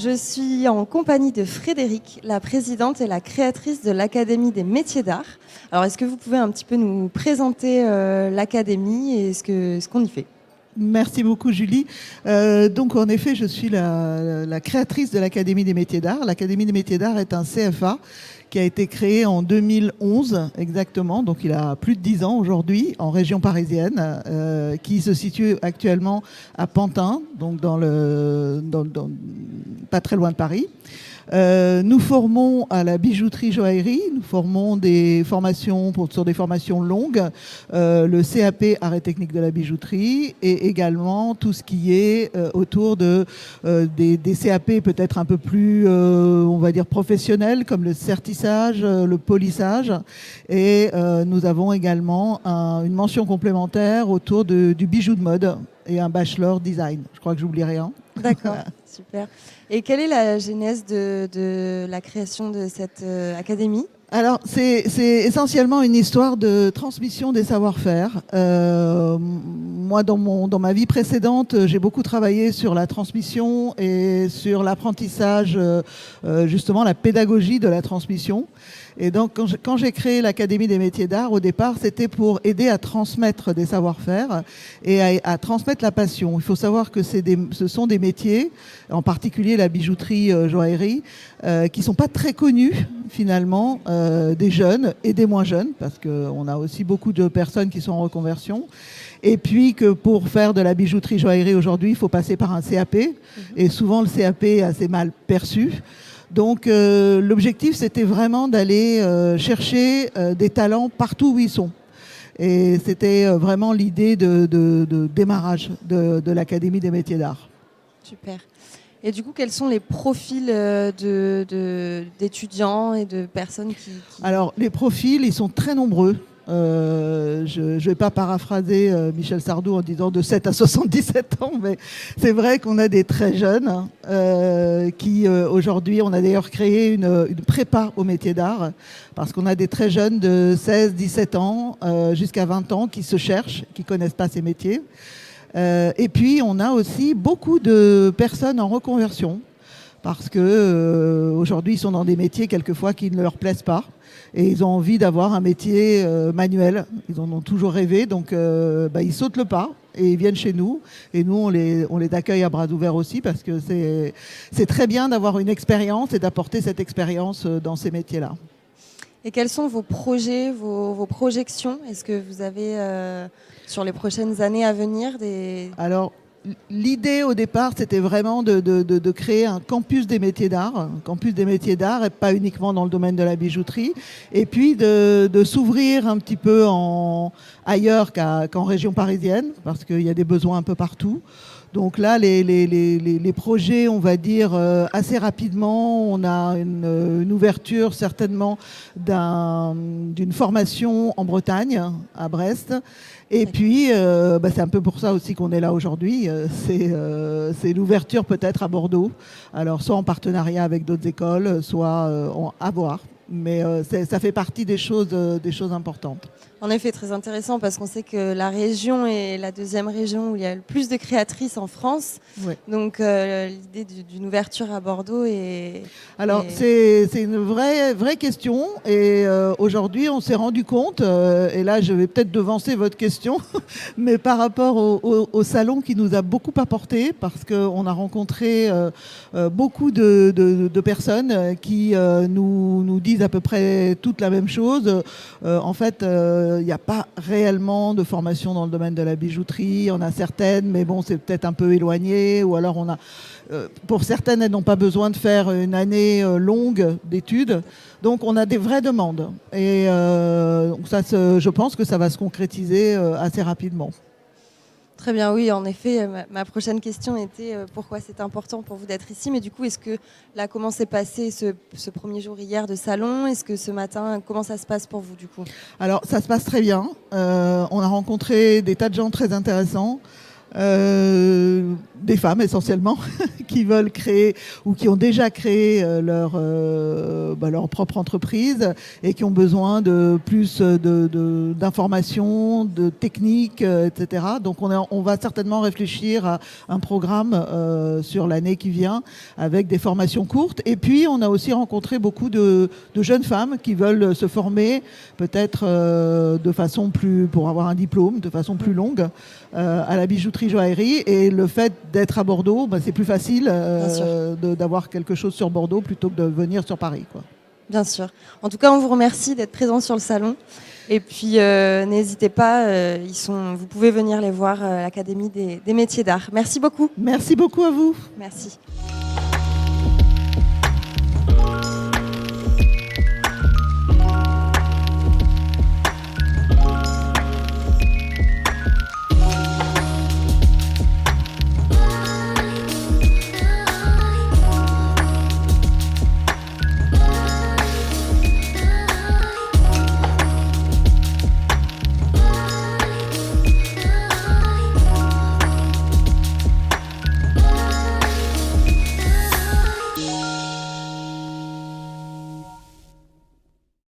Je suis en compagnie de Frédérique, la présidente et la créatrice de l'Académie des métiers d'art. Alors, est-ce que vous pouvez un petit peu nous présenter l'Académie et ce qu'on y fait ? Merci beaucoup Julie. Donc en effet, je suis la créatrice de l'Académie des métiers d'art. L'Académie des métiers d'art est un CFA qui a été créé en 2011 exactement, donc il a plus de 10 ans aujourd'hui, en région parisienne, qui se situe actuellement à Pantin, donc pas très loin de Paris. Nous formons à la bijouterie joaillerie, nous formons des formations sur des formations longues, le CAP art et technique de la bijouterie et également tout ce qui est autour des CAP peut-être un peu plus on va dire professionnels comme le sertissage, le polissage et nous avons également une mention complémentaire autour du bijou de mode et un bachelor design. Je crois que j'oublie rien. D'accord, super. Et quelle est la genèse de la création de cette académie ? Alors, c'est essentiellement une histoire de transmission des savoir-faire. Moi, dans ma vie précédente, j'ai beaucoup travaillé sur la transmission et sur l'apprentissage, justement la pédagogie de la transmission. Et donc, quand j'ai créé l'Académie des métiers d'art, au départ, c'était pour aider à transmettre des savoir-faire et à transmettre la passion. Il faut savoir que ce sont des métiers, en particulier la bijouterie, joaillerie, qui sont pas très connus finalement des jeunes et des moins jeunes, parce qu'on a aussi beaucoup de personnes qui sont en reconversion. Et puis que pour faire de la bijouterie joaillerie aujourd'hui, il faut passer par un CAP. Et souvent, le CAP est assez mal perçu. Donc l'objectif, c'était vraiment d'aller chercher des talents partout où ils sont. Et c'était vraiment l'idée de démarrage de l'Académie des métiers d'art. Super. Et du coup, quels sont les profils d'étudiants et de personnes qui... Alors, les profils, ils sont très nombreux. Je ne vais pas paraphraser Michel Sardou en disant de 7 à 77 ans, mais c'est vrai qu'on a des très jeunes qui, aujourd'hui, on a d'ailleurs créé une prépa au métier d'art, parce qu'on a des très jeunes de 16, 17 ans jusqu'à 20 ans qui se cherchent, qui ne connaissent pas ces métiers. Et puis, on a aussi beaucoup de personnes en reconversion parce que aujourd'hui, ils sont dans des métiers quelquefois qui ne leur plaisent pas et ils ont envie d'avoir un métier manuel. Ils en ont toujours rêvé, donc ils sautent le pas et ils viennent chez nous. Et nous, on les accueille à bras ouverts aussi parce que c'est très bien d'avoir une expérience et d'apporter cette expérience dans ces métiers-là. Et quels sont vos projets, vos projections ? Est-ce que vous avez, sur les prochaines années à venir, Alors, l'idée au départ, c'était vraiment de créer un campus des métiers d'art, et pas uniquement dans le domaine de la bijouterie, et puis de s'ouvrir un petit peu ailleurs qu'en région parisienne, parce qu'il y a des besoins un peu partout. Donc là, les projets, on va dire, assez rapidement, on a une ouverture certainement d'une formation en Bretagne, à Brest. Et puis, c'est un peu pour ça aussi qu'on est là aujourd'hui. C'est l'ouverture peut-être à Bordeaux. Alors, soit en partenariat avec d'autres écoles, soit à voir. Mais ça fait partie des choses importantes. En effet, très intéressant parce qu'on sait que la région est la deuxième région où il y a le plus de créatrices en France. Ouais. Donc l'idée d'une ouverture à Bordeaux est... Alors c'est une vraie question et aujourd'hui on s'est rendu compte, et là je vais peut-être devancer votre question, mais par rapport au salon qui nous a beaucoup apporté parce qu'on a rencontré beaucoup de personnes qui nous disent à peu près toutes la même chose. En fait, il n'y a pas réellement de formation dans le domaine de la bijouterie. On a certaines, mais bon, c'est peut-être un peu éloigné. Ou alors, pour certaines, elles n'ont pas besoin de faire une année longue d'études. Donc, on a des vraies demandes. Et je pense que ça va se concrétiser assez rapidement. Très bien, oui, en effet, ma prochaine question était pourquoi c'est important pour vous d'être ici, mais du coup, est-ce que là, comment s'est passé ce premier jour hier de salon ? Est-ce que ce matin, comment ça se passe pour vous du coup ? Alors, ça se passe très bien. On a rencontré des tas de gens très intéressants, des femmes essentiellement, qui veulent créer ou qui ont déjà créé leur propre entreprise et qui ont besoin de plus d'informations, de techniques, etc. Donc on va certainement réfléchir à un programme sur l'année qui vient avec des formations courtes. Et puis on a aussi rencontré beaucoup de jeunes femmes qui veulent se former peut-être de façon plus, pour avoir un diplôme, de façon plus longue à la bijouterie-joaillerie. Et le fait d'être à Bordeaux, c'est plus facile d'avoir quelque chose sur Bordeaux plutôt que de venir sur Paris, quoi. Bien sûr. En tout cas, on vous remercie d'être présent sur le salon. Et puis, n'hésitez pas, vous pouvez venir les voir à l'Académie des métiers d'art. Merci beaucoup. Merci beaucoup à vous. Merci.